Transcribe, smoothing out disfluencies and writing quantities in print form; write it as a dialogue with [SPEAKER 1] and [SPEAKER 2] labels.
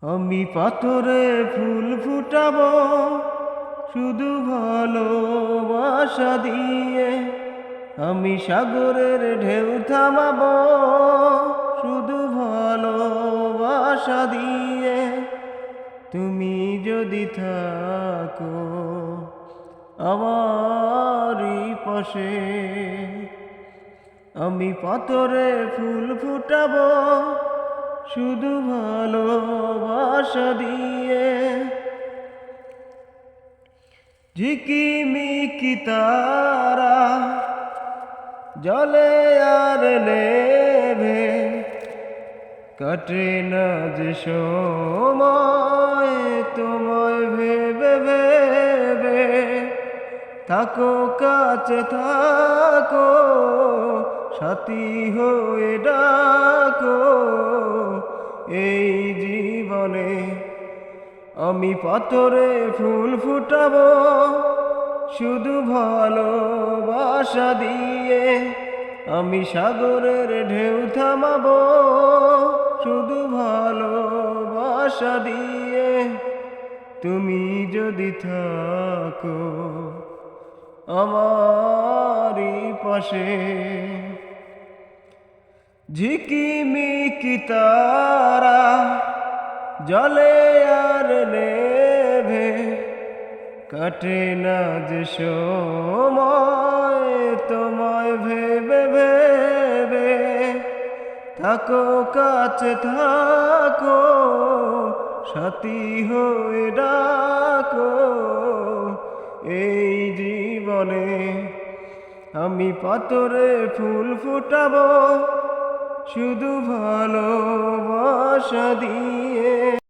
[SPEAKER 1] আমি পাথরে ফুল ফুটাবো শুধু ভালোবাসা দিয়ে। আমি সাগরের ঢেউ থামাবো শুধু ভালোবাসা দিয়ে। তুমি যদি থাকো আমারই পাশে, আমি পাথরে ফুল ফুটাবো শুধু ভালোবাসা দিয়ে। ঝিকিমিকি তারা জলে আর নেভে, কাটে না যে সময় তোমায় ভেবে ভেবে। থাকো কাছে থাকো, সাথী হয়ে ডাকো এই জীবনে। আমি পাথরে ফুল ফুটাবো শুধু ভালোবাসা দিয়ে। আমি সাগরের ঢেউ থামাবো শুধু ভালোবাসা দিয়ে। তুমি যদি থাকো আমারই পাশে। ঝিকিমিকি তারা জলে আর নেভে, কাটে না যে সময় তোমায় ভেবে ভেবে। থাকো কাছে থাকো, সাথী হয়ে ডাকো এই জীবনে। আমি পাথরে ফুল ফুটাবো শুধু ভালোবাসা দিয়ে।